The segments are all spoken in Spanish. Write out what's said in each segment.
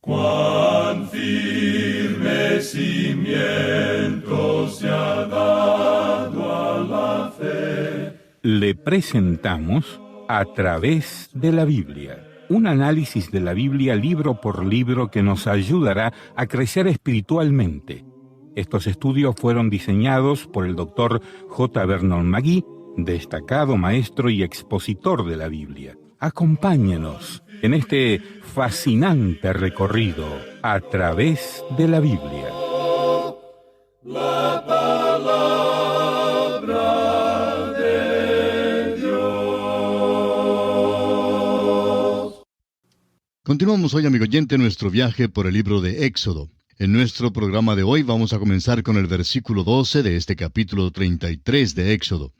Cuán firme cimiento se ha dado a la fe. Le presentamos A través de la Biblia, un análisis de la Biblia libro por libro que nos ayudará a crecer espiritualmente. Estos estudios fueron diseñados por el Dr. J. Vernon McGee, destacado maestro y expositor de la Biblia. Acompáñenos en este fascinante recorrido a través de la Biblia. La palabra de Dios. Continuamos hoy, amigo oyente, nuestro viaje por el libro de Éxodo. En nuestro programa de hoy vamos a comenzar con el versículo 12 de este capítulo 33 de Éxodo.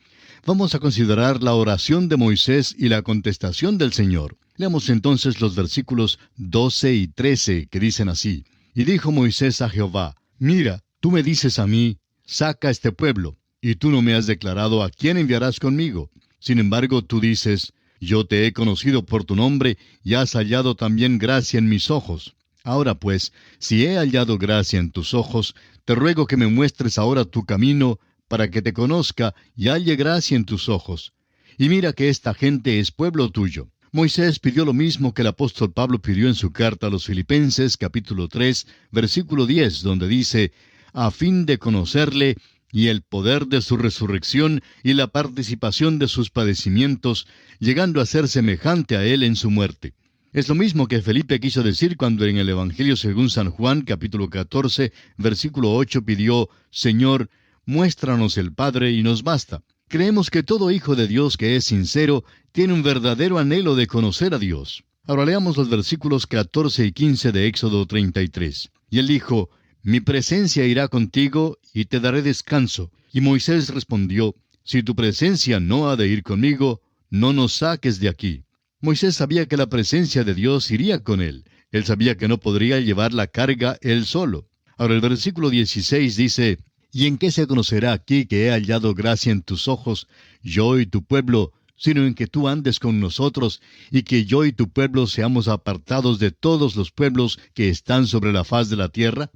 Vamos a considerar la oración de Moisés y la contestación del Señor. Leamos entonces los versículos 12 y 13 que dicen así: Y dijo Moisés a Jehová: Mira, tú me dices a mí, saca este pueblo, y tú no me has declarado a quién enviarás conmigo. Sin embargo, tú dices: Yo te he conocido por tu nombre, y has hallado también gracia en mis ojos. Ahora pues, si he hallado gracia en tus ojos, te ruego que me muestres ahora tu camino, para que te conozca y halle gracia en tus ojos. Y mira que esta gente es pueblo tuyo. Moisés pidió lo mismo que el apóstol Pablo pidió en su carta a los Filipenses, capítulo 3, versículo 10, donde dice: a fin de conocerle y el poder de su resurrección y la participación de sus padecimientos, llegando a ser semejante a él en su muerte. Es lo mismo que Felipe quiso decir cuando en el Evangelio según San Juan, capítulo 14, versículo 8 pidió: Señor, muéstranos el Padre y nos basta. Creemos que todo hijo de Dios que es sincero tiene un verdadero anhelo de conocer a Dios. Ahora leamos los versículos 14 y 15 de Éxodo 33. Y él dijo: Mi presencia irá contigo y te daré descanso. Y Moisés respondió: Si tu presencia no ha de ir conmigo, no nos saques de aquí. Moisés sabía que la presencia de Dios iría con él. Él sabía que no podría llevar la carga él solo. Ahora el versículo 16 dice: ¿Y en qué se conocerá aquí que he hallado gracia en tus ojos, yo y tu pueblo, sino en que tú andes con nosotros, y que yo y tu pueblo seamos apartados de todos los pueblos que están sobre la faz de la tierra?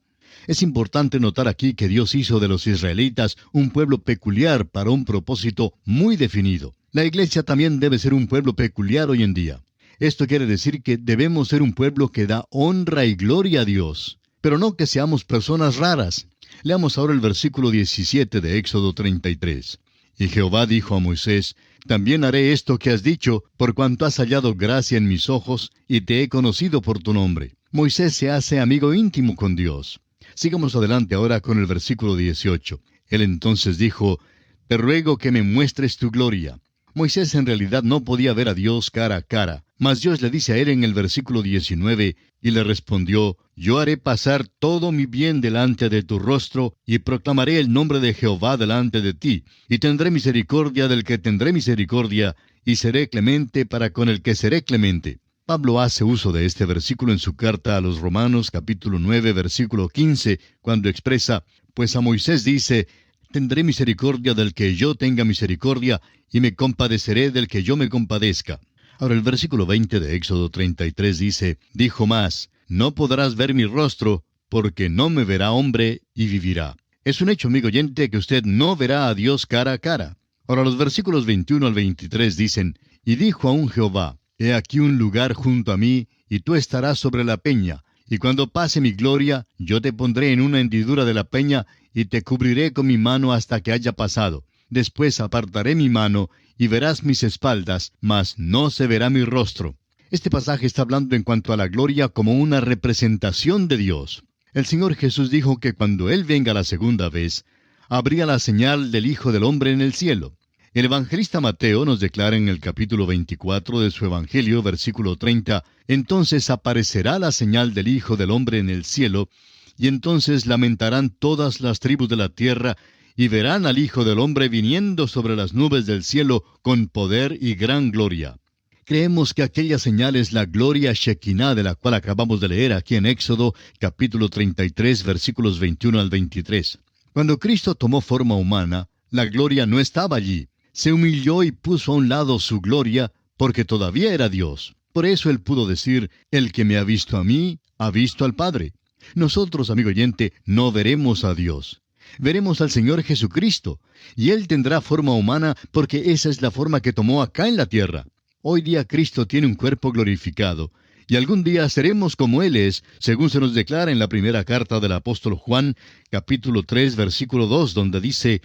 Es importante notar aquí que Dios hizo de los israelitas un pueblo peculiar para un propósito muy definido. La iglesia también debe ser un pueblo peculiar hoy en día. Esto quiere decir que debemos ser un pueblo que da honra y gloria a Dios, pero no que seamos personas raras. Leamos ahora el versículo 17 de Éxodo 33. Y Jehová dijo a Moisés: También haré esto que has dicho, por cuanto has hallado gracia en mis ojos, y te he conocido por tu nombre. Moisés se hace amigo íntimo con Dios. Sigamos adelante ahora con el versículo 18. Él entonces dijo: Te ruego que me muestres tu gloria. Moisés en realidad no podía ver a Dios cara a cara, mas Dios le dice a él en el versículo 19, y le respondió: Yo haré pasar todo mi bien delante de tu rostro, y proclamaré el nombre de Jehová delante de ti, y tendré misericordia del que tendré misericordia, y seré clemente para con el que seré clemente. Pablo hace uso de este versículo en su carta a los Romanos, capítulo 9, versículo 15, cuando expresa: Pues a Moisés dice: Tendré misericordia del que yo tenga misericordia, y me compadeceré del que yo me compadezca. Ahora el versículo 20 de Éxodo 33 dice: Dijo más: No podrás ver mi rostro, porque no me verá hombre y vivirá. Es un hecho, amigo oyente, que usted no verá a Dios cara a cara. Ahora los versículos 21 al 23 dicen: Y dijo aún Jehová: He aquí un lugar junto a mí, y tú estarás sobre la peña. Y cuando pase mi gloria, yo te pondré en una hendidura de la peña, y te cubriré con mi mano hasta que haya pasado. Después apartaré mi mano, y verás mis espaldas, mas no se verá mi rostro. Este pasaje está hablando en cuanto a la gloria como una representación de Dios. El Señor Jesús dijo que cuando Él venga la segunda vez, habría la señal del Hijo del Hombre en el cielo. El evangelista Mateo nos declara en el capítulo 24 de su Evangelio, versículo 30, Entonces aparecerá la señal del Hijo del Hombre en el cielo, y entonces lamentarán todas las tribus de la tierra, y verán al Hijo del Hombre viniendo sobre las nubes del cielo con poder y gran gloria. Creemos que aquella señal es la gloria Shekinah de la cual acabamos de leer aquí en Éxodo, capítulo 33, versículos 21 al 23. Cuando Cristo tomó forma humana, la gloria no estaba allí. Se humilló y puso a un lado su gloria, porque todavía era Dios. Por eso él pudo decir, el que me ha visto a mí, ha visto al Padre. Nosotros, amigo oyente, no veremos a Dios. Veremos al Señor Jesucristo, y Él tendrá forma humana porque esa es la forma que tomó acá en la tierra. Hoy día Cristo tiene un cuerpo glorificado, y algún día seremos como Él es, según se nos declara en la primera carta del apóstol Juan, capítulo 3, versículo 2, donde dice,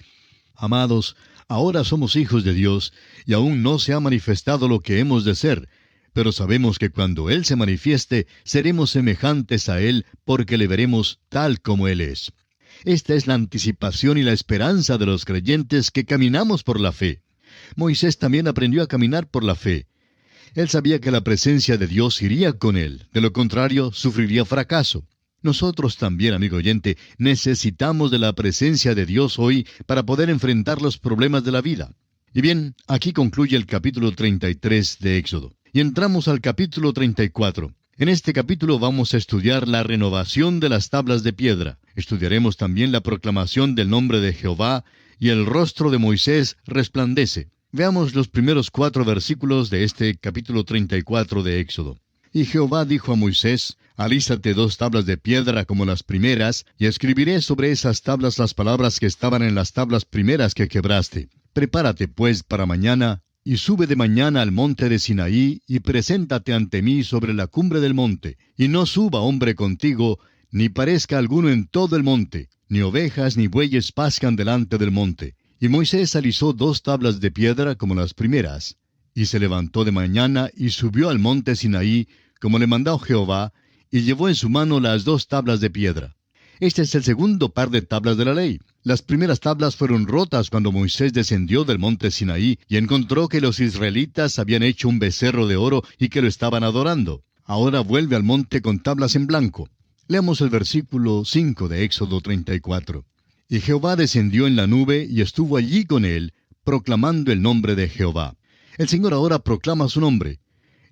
Amados, ahora somos hijos de Dios, y aún no se ha manifestado lo que hemos de ser, pero sabemos que cuando Él se manifieste, seremos semejantes a Él, porque le veremos tal como Él es. Esta es la anticipación y la esperanza de los creyentes que caminamos por la fe. Moisés también aprendió a caminar por la fe. Él sabía que la presencia de Dios iría con él, de lo contrario sufriría fracaso. Nosotros también, amigo oyente, necesitamos de la presencia de Dios hoy para poder enfrentar los problemas de la vida. Y bien, aquí concluye el capítulo 33 de Éxodo. Y entramos al capítulo 34. En este capítulo vamos a estudiar la renovación de las tablas de piedra. Estudiaremos también la proclamación del nombre de Jehová, y el rostro de Moisés resplandece. Veamos los primeros 4 versículos de este capítulo 34 de Éxodo. Y Jehová dijo a Moisés, Alízate 2 tablas de piedra como las primeras, y escribiré sobre esas tablas las palabras que estaban en las tablas primeras que quebraste. Prepárate pues para mañana, y sube de mañana al monte de Sinaí, y preséntate ante mí sobre la cumbre del monte, y no suba hombre contigo, ni parezca alguno en todo el monte, ni ovejas ni bueyes pascan delante del monte. Y Moisés alisó 2 tablas de piedra como las primeras, y se levantó de mañana y subió al monte Sinaí, como le mandó Jehová, y llevó en su mano las 2 tablas de piedra. Este es el segundo par de tablas de la ley. Las primeras tablas fueron rotas cuando Moisés descendió del monte Sinaí y encontró que los israelitas habían hecho un becerro de oro y que lo estaban adorando. Ahora vuelve al monte con tablas en blanco. Leamos el versículo 5 de Éxodo 34. Y Jehová descendió en la nube y estuvo allí con él, proclamando el nombre de Jehová. El Señor ahora proclama su nombre.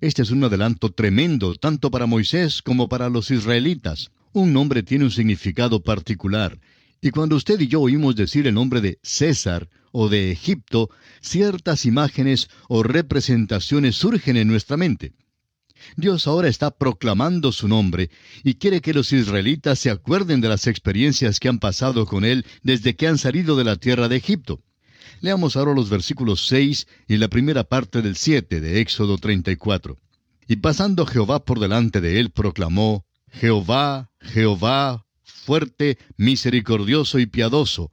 Este es un adelanto tremendo, tanto para Moisés como para los israelitas. Un nombre tiene un significado particular, y cuando usted y yo oímos decir el nombre de César o de Egipto, ciertas imágenes o representaciones surgen en nuestra mente. Dios ahora está proclamando su nombre y quiere que los israelitas se acuerden de las experiencias que han pasado con Él desde que han salido de la tierra de Egipto. Leamos ahora los versículos 6 y la primera parte del 7 de Éxodo 34. Y pasando Jehová por delante de él, proclamó, Jehová, Jehová, fuerte, misericordioso y piadoso,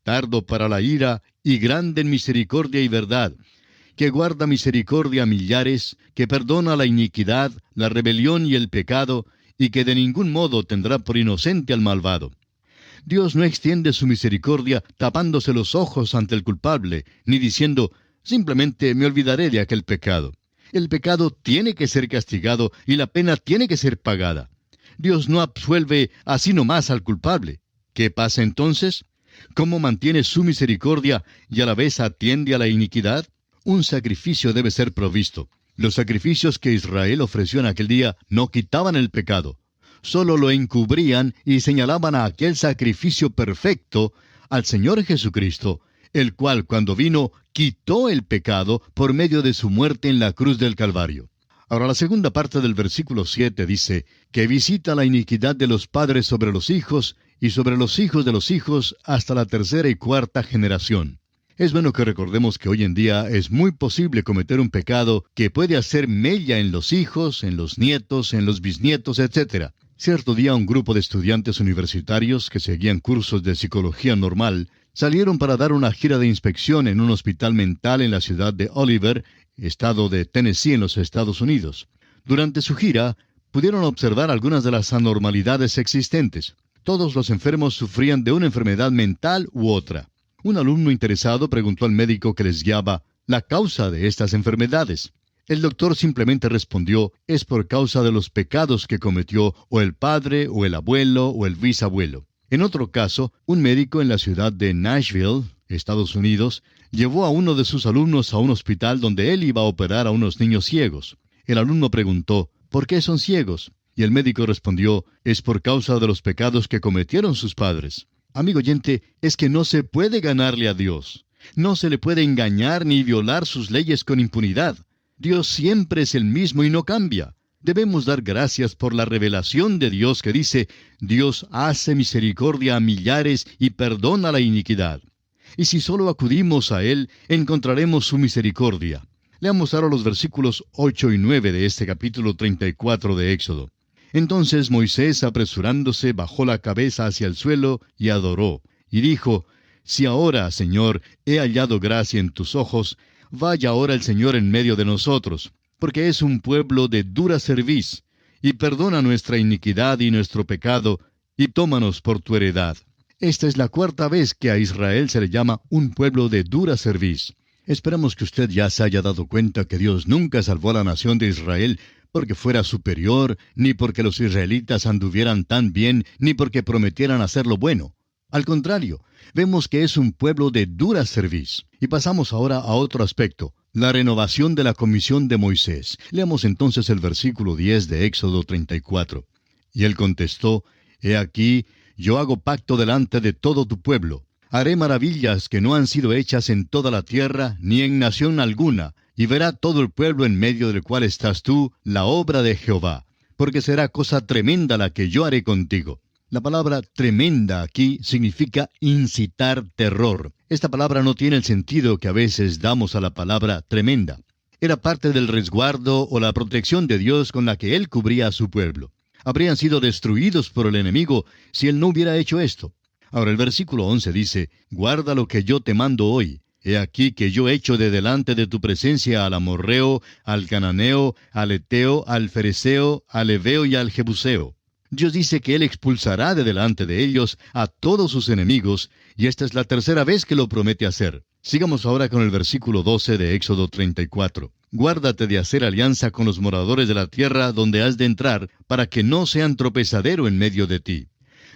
tardo para la ira y grande en misericordia y verdad, que guarda misericordia a millares, que perdona la iniquidad, la rebelión y el pecado, y que de ningún modo tendrá por inocente al malvado. Dios no extiende su misericordia tapándose los ojos ante el culpable, ni diciendo, simplemente me olvidaré de aquel pecado. El pecado tiene que ser castigado y la pena tiene que ser pagada. Dios no absuelve así nomás al culpable. ¿Qué pasa entonces? ¿Cómo mantiene su misericordia y a la vez atiende a la iniquidad? Un sacrificio debe ser provisto. Los sacrificios que Israel ofreció en aquel día no quitaban el pecado. Solo lo encubrían y señalaban a aquel sacrificio perfecto, al Señor Jesucristo, el cual cuando vino quitó el pecado por medio de su muerte en la cruz del Calvario. Ahora la segunda parte del versículo 7 dice, que visita la iniquidad de los padres sobre los hijos y sobre los hijos de los hijos hasta la 3ª y 4ª generación. Es bueno que recordemos que hoy en día es muy posible cometer un pecado que puede hacer mella en los hijos, en los nietos, en los bisnietos, etc. Cierto día un grupo de estudiantes universitarios que seguían cursos de psicología normal salieron para dar una gira de inspección en un hospital mental en la ciudad de Oliver, estado de Tennessee en los Estados Unidos. Durante su gira, pudieron observar algunas de las anormalidades existentes. Todos los enfermos sufrían de una enfermedad mental u otra. Un alumno interesado preguntó al médico que les guiaba la causa de estas enfermedades. El doctor simplemente respondió, es por causa de los pecados que cometió o el padre, o el abuelo, o el bisabuelo. En otro caso, un médico en la ciudad de Nashville, Estados Unidos, llevó a uno de sus alumnos a un hospital donde él iba a operar a unos niños ciegos. El alumno preguntó, ¿por qué son ciegos? Y el médico respondió, es por causa de los pecados que cometieron sus padres. Amigo oyente, es que no se puede ganarle a Dios. No se le puede engañar ni violar sus leyes con impunidad. Dios siempre es el mismo y no cambia. Debemos dar gracias por la revelación de Dios que dice, Dios hace misericordia a millares y perdona la iniquidad. Y si solo acudimos a Él, encontraremos su misericordia. Leamos ahora los versículos 8 y 9 de este capítulo 34 de Éxodo. Entonces Moisés, apresurándose, bajó la cabeza hacia el suelo y adoró, y dijo, Si ahora, Señor, he hallado gracia en tus ojos, vaya ahora el Señor en medio de nosotros, porque es un pueblo de dura cerviz, y perdona nuestra iniquidad y nuestro pecado, y tómanos por tu heredad. Esta es la cuarta vez que a Israel se le llama un pueblo de dura cerviz. Esperamos que usted ya se haya dado cuenta que Dios nunca salvó a la nación de Israel porque fuera superior, ni porque los israelitas anduvieran tan bien, ni porque prometieran hacer lo bueno. Al contrario, vemos que es un pueblo de dura cerviz. Y pasamos ahora a otro aspecto, la renovación de la comisión de Moisés. Leamos entonces el versículo 10 de Éxodo 34. Y él contestó, He aquí, yo hago pacto delante de todo tu pueblo. Haré maravillas que no han sido hechas en toda la tierra, ni en nación alguna, y verá todo el pueblo en medio del cual estás tú, la obra de Jehová, porque será cosa tremenda la que yo haré contigo. La palabra tremenda aquí significa incitar terror. Esta palabra no tiene el sentido que a veces damos a la palabra tremenda. Era parte del resguardo o la protección de Dios con la que Él cubría a su pueblo. Habrían sido destruidos por el enemigo si Él no hubiera hecho esto. Ahora el versículo 11 dice, Guarda lo que yo te mando hoy. He aquí que yo echo de delante de tu presencia al amorreo, al cananeo, al eteo, al fereceo, al heveo y al jebuseo. Dios dice que Él expulsará de delante de ellos a todos sus enemigos, y esta es la tercera vez que lo promete hacer. Sigamos ahora con el versículo 12 de Éxodo 34. Guárdate de hacer alianza con los moradores de la tierra donde has de entrar, para que no sean tropezadero en medio de ti.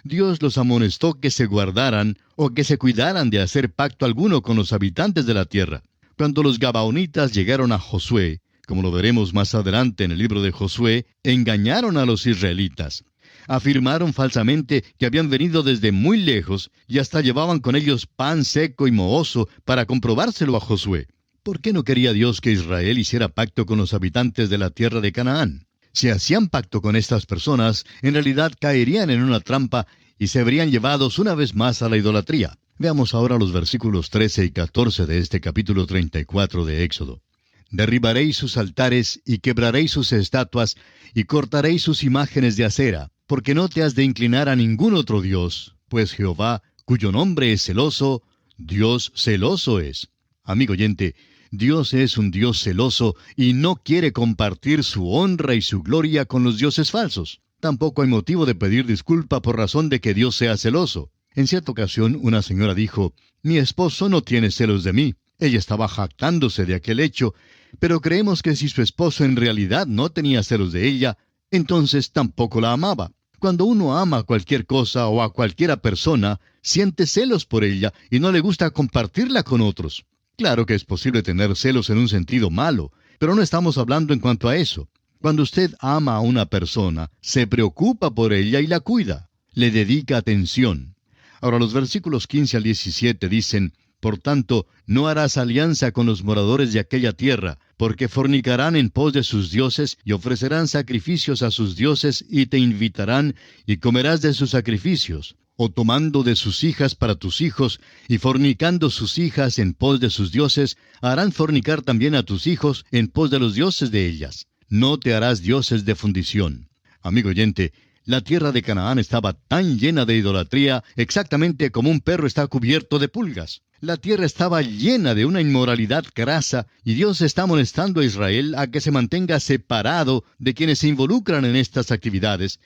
Dios los amonestó que se guardaran o que se cuidaran de hacer pacto alguno con los habitantes de la tierra. Cuando los gabaonitas llegaron a Josué, como lo veremos más adelante en el libro de Josué, engañaron a los israelitas. Afirmaron falsamente que habían venido desde muy lejos y hasta llevaban con ellos pan seco y mohoso para comprobárselo a Josué. ¿Por qué no quería Dios que Israel hiciera pacto con los habitantes de la tierra de Canaán? Si hacían pacto con estas personas, en realidad caerían en una trampa y se verían llevados una vez más a la idolatría. Veamos ahora los versículos 13 y 14 de este capítulo 34 de Éxodo. Derribaréis sus altares y quebraréis sus estatuas y cortaréis sus imágenes de acera, porque no te has de inclinar a ningún otro Dios, pues Jehová, cuyo nombre es celoso, Dios celoso es. Amigo oyente, Dios es un Dios celoso y no quiere compartir su honra y su gloria con los dioses falsos. Tampoco hay motivo de pedir disculpa por razón de que Dios sea celoso. En cierta ocasión, una señora dijo, Mi esposo no tiene celos de mí. Ella estaba jactándose de aquel hecho, pero creemos que si su esposo en realidad no tenía celos de ella, entonces tampoco la amaba. Cuando uno ama a cualquier cosa o a cualquiera persona, siente celos por ella y no le gusta compartirla con otros. Claro que es posible tener celos en un sentido malo, pero no estamos hablando en cuanto a eso. Cuando usted ama a una persona, se preocupa por ella y la cuida, le dedica atención. Ahora los versículos 15 al 17 dicen, Por tanto, no harás alianza con los moradores de aquella tierra, porque fornicarán en pos de sus dioses y ofrecerán sacrificios a sus dioses y te invitarán y comerás de sus sacrificios, o tomando de sus hijas para tus hijos y fornicando sus hijas en pos de sus dioses, harán fornicar también a tus hijos en pos de los dioses de ellas. No te harás dioses de fundición. Amigo oyente, la tierra de Canaán estaba tan llena de idolatría exactamente como un perro está cubierto de pulgas. La tierra estaba llena de una inmoralidad grasa y Dios está amonestando a Israel a que se mantenga separado de quienes se involucran en estas actividades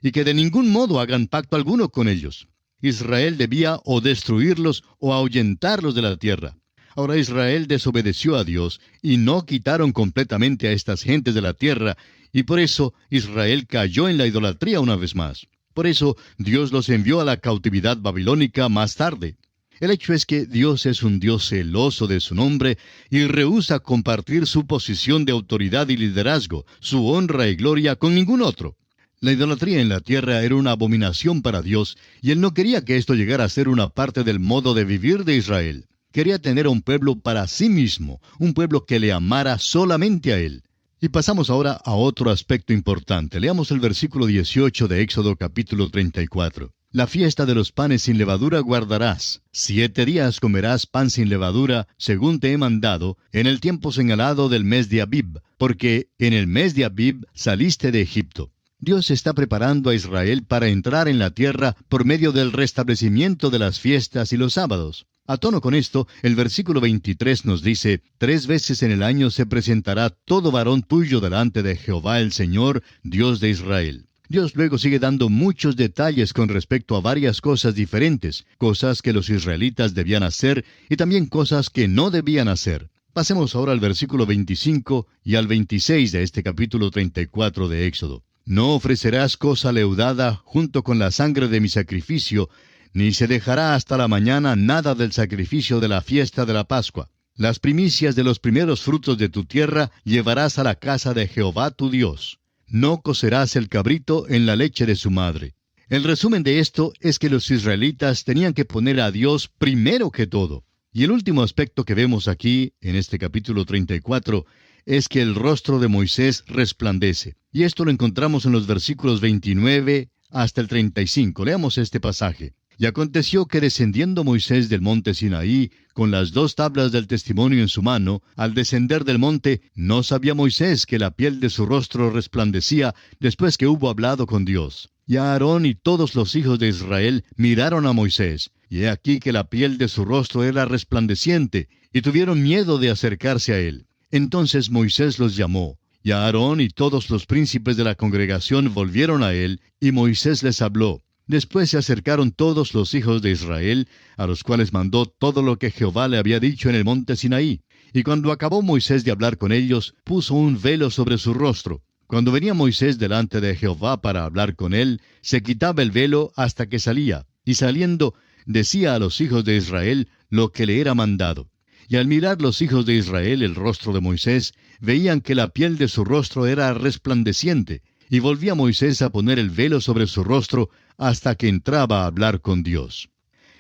y que de ningún modo hagan pacto alguno con ellos. Israel debía o destruirlos o ahuyentarlos de la tierra. Ahora Israel desobedeció a Dios y no quitaron completamente a estas gentes de la tierra, y por eso Israel cayó en la idolatría una vez más. Por eso Dios los envió a la cautividad babilónica más tarde. El hecho es que Dios es un Dios celoso de su nombre y rehúsa compartir su posición de autoridad y liderazgo, su honra y gloria con ningún otro. La idolatría en la tierra era una abominación para Dios, y Él no quería que esto llegara a ser una parte del modo de vivir de Israel. Quería tener a un pueblo para sí mismo, un pueblo que le amara solamente a Él. Y pasamos ahora a otro aspecto importante. Leamos el versículo 18 de Éxodo capítulo 34. La fiesta de los panes sin levadura guardarás. 7 días comerás pan sin levadura, según te he mandado, en el tiempo señalado del mes de Abib, porque en el mes de Abib saliste de Egipto. Dios está preparando a Israel para entrar en la tierra por medio del restablecimiento de las fiestas y los sábados. A tono con esto, el versículo 23 nos dice, 3 veces en el año se presentará todo varón tuyo delante de Jehová el Señor, Dios de Israel. Dios luego sigue dando muchos detalles con respecto a varias cosas diferentes, cosas que los israelitas debían hacer y también cosas que no debían hacer. Pasemos ahora al versículo 25 y al 26 de este capítulo 34 de Éxodo. No ofrecerás cosa leudada junto con la sangre de mi sacrificio, ni se dejará hasta la mañana nada del sacrificio de la fiesta de la Pascua. Las primicias de los primeros frutos de tu tierra llevarás a la casa de Jehová tu Dios. No cocerás el cabrito en la leche de su madre. El resumen de esto es que los israelitas tenían que poner a Dios primero que todo. Y el último aspecto que vemos aquí, en este capítulo 34, es que el rostro de Moisés resplandece. Y esto lo encontramos en los versículos 29 hasta el 35. Leamos este pasaje. Y aconteció que descendiendo Moisés del monte Sinaí, con las 2 tablas del testimonio en su mano, al descender del monte, no sabía Moisés que la piel de su rostro resplandecía después que hubo hablado con Dios. Y Aarón y todos los hijos de Israel miraron a Moisés, y he aquí que la piel de su rostro era resplandeciente, y tuvieron miedo de acercarse a él. Entonces Moisés los llamó, y Aarón y todos los príncipes de la congregación volvieron a él, y Moisés les habló. Después se acercaron todos los hijos de Israel, a los cuales mandó todo lo que Jehová le había dicho en el monte Sinaí. Y cuando acabó Moisés de hablar con ellos, puso un velo sobre su rostro. Cuando venía Moisés delante de Jehová para hablar con él, se quitaba el velo hasta que salía, y saliendo, decía a los hijos de Israel lo que le era mandado. Y al mirar los hijos de Israel el rostro de Moisés, veían que la piel de su rostro era resplandeciente, y volvía Moisés a poner el velo sobre su rostro hasta que entraba a hablar con Dios.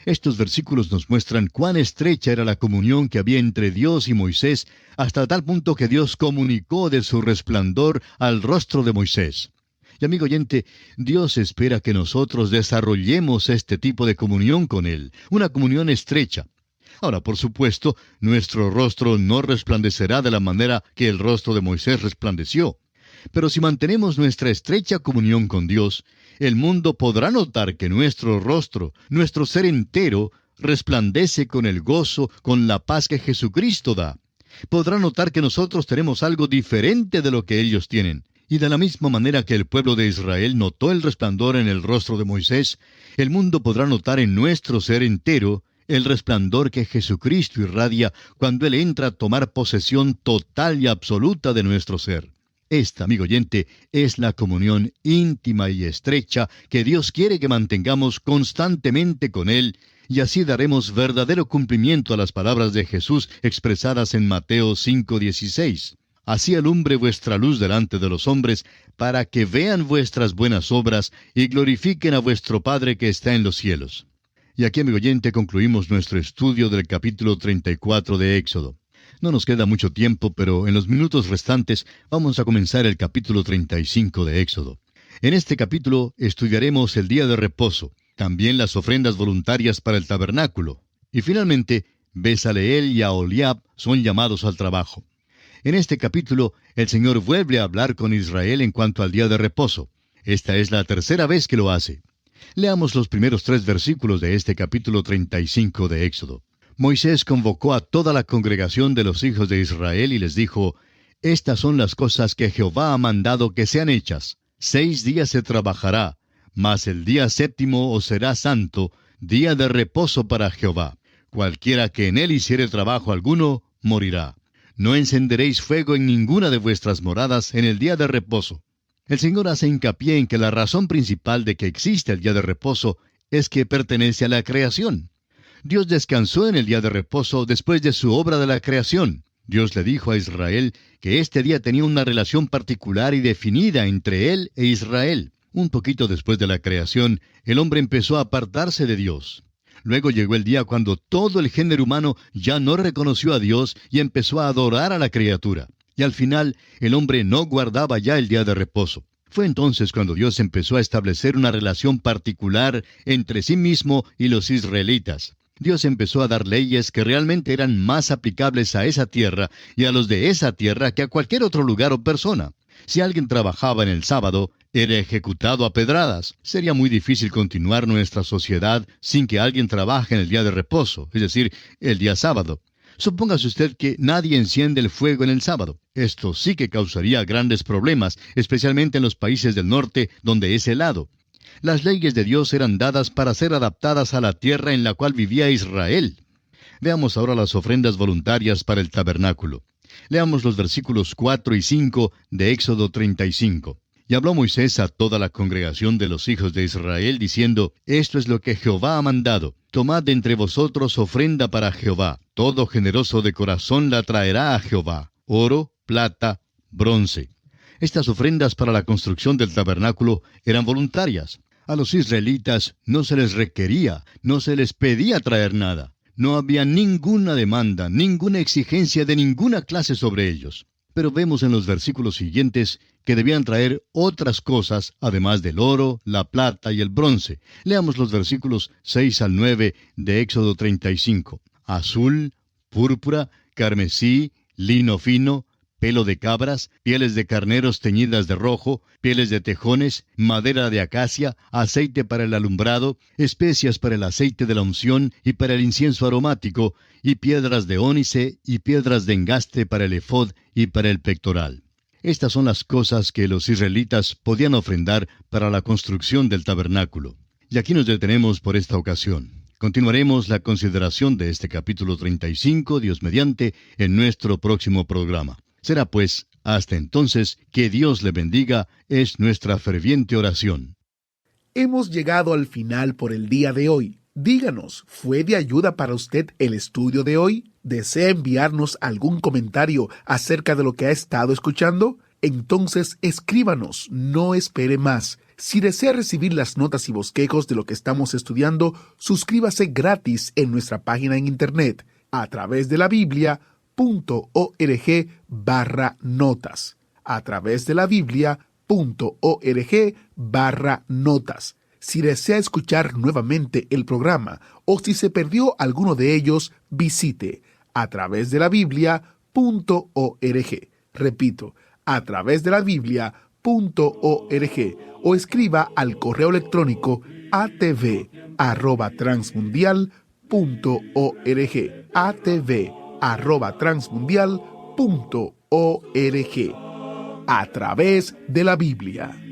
Estos versículos nos muestran cuán estrecha era la comunión que había entre Dios y Moisés, hasta tal punto que Dios comunicó de su resplandor al rostro de Moisés. Y amigo oyente, Dios espera que nosotros desarrollemos este tipo de comunión con Él, una comunión estrecha. Ahora, por supuesto, nuestro rostro no resplandecerá de la manera que el rostro de Moisés resplandeció. Pero si mantenemos nuestra estrecha comunión con Dios, el mundo podrá notar que nuestro rostro, nuestro ser entero, resplandece con el gozo, con la paz que Jesucristo da. Podrá notar que nosotros tenemos algo diferente de lo que ellos tienen. Y de la misma manera que el pueblo de Israel notó el resplandor en el rostro de Moisés, el mundo podrá notar en nuestro ser entero el resplandor que Jesucristo irradia cuando Él entra a tomar posesión total y absoluta de nuestro ser. Esta, amigo oyente, es la comunión íntima y estrecha que Dios quiere que mantengamos constantemente con Él, y así daremos verdadero cumplimiento a las palabras de Jesús expresadas en Mateo 5:16. Así alumbre vuestra luz delante de los hombres, para que vean vuestras buenas obras y glorifiquen a vuestro Padre que está en los cielos. Y aquí, amigo oyente, concluimos nuestro estudio del capítulo 34 de Éxodo. No nos queda mucho tiempo, pero en los minutos restantes vamos a comenzar el capítulo 35 de Éxodo. En este capítulo estudiaremos el día de reposo, también las ofrendas voluntarias para el tabernáculo, y finalmente Bezaleel y Aholiab son llamados al trabajo. En este capítulo, el Señor vuelve a hablar con Israel en cuanto al día de reposo. Esta es la 3ª vez que lo hace. Leamos los primeros 3 versículos de este capítulo 35 de Éxodo. Moisés convocó a toda la congregación de los hijos de Israel y les dijo, «Estas son las cosas que Jehová ha mandado que sean hechas. 6 días se trabajará, mas el día 7º os será santo, día de reposo para Jehová. Cualquiera que en él hiciere trabajo alguno, morirá. No encenderéis fuego en ninguna de vuestras moradas en el día de reposo». El Señor hace hincapié en que la razón principal de que existe el día de reposo es que pertenece a la creación. Dios descansó en el día de reposo después de su obra de la creación. Dios le dijo a Israel que este día tenía una relación particular y definida entre él e Israel. Un poquito después de la creación, el hombre empezó a apartarse de Dios. Luego llegó el día cuando todo el género humano ya no reconoció a Dios y empezó a adorar a la criatura. Y al final, el hombre no guardaba ya el día de reposo. Fue entonces cuando Dios empezó a establecer una relación particular entre sí mismo y los israelitas. Dios empezó a dar leyes que realmente eran más aplicables a esa tierra y a los de esa tierra que a cualquier otro lugar o persona. Si alguien trabajaba en el sábado, era ejecutado a pedradas. Sería muy difícil continuar nuestra sociedad sin que alguien trabaje en el día de reposo, es decir, el día sábado. Supóngase usted que nadie enciende el fuego en el sábado. Esto sí que causaría grandes problemas, especialmente en los países del norte, donde es helado. Las leyes de Dios eran dadas para ser adaptadas a la tierra en la cual vivía Israel. Veamos ahora las ofrendas voluntarias para el tabernáculo. Leamos los versículos 4 y 5 de Éxodo 35. Y habló Moisés a toda la congregación de los hijos de Israel, diciendo, Esto es lo que Jehová ha mandado. Tomad de entre vosotros ofrenda para Jehová. Todo generoso de corazón la traerá a Jehová. Oro, plata, bronce. Estas ofrendas para la construcción del tabernáculo eran voluntarias. A los israelitas no se les requería, no se les pedía traer nada. No había ninguna demanda, ninguna exigencia de ninguna clase sobre ellos. Pero vemos en los versículos siguientes que debían traer otras cosas, además del oro, la plata y el bronce. Leamos los versículos 6 al 9 de Éxodo 35. Azul, púrpura, carmesí, lino fino, pelo de cabras, pieles de carneros teñidas de rojo, pieles de tejones, madera de acacia, aceite para el alumbrado, especias para el aceite de la unción y para el incienso aromático, y piedras de ónice y piedras de engaste para el efod y para el pectoral. Estas son las cosas que los israelitas podían ofrendar para la construcción del tabernáculo. Y aquí nos detenemos por esta ocasión. Continuaremos la consideración de este capítulo 35, Dios mediante, en nuestro próximo programa. Será pues, hasta entonces, que Dios le bendiga, es nuestra ferviente oración. Hemos llegado al final por el día de hoy. Díganos, ¿fue de ayuda para usted el estudio de hoy? ¿Desea enviarnos algún comentario acerca de lo que ha estado escuchando? Entonces escríbanos, no espere más. Si desea recibir las notas y bosquejos de lo que estamos estudiando, suscríbase gratis en nuestra página en internet a través de la Biblia.org/notas. A través de la Biblia.org/notas. Si desea escuchar nuevamente el programa o si se perdió alguno de ellos, visite a través de la Biblia.org. Repito, a través de la Biblia.org o escriba al correo electrónico atv@transmundial.org. atv@transmundial.org. A través de la Biblia.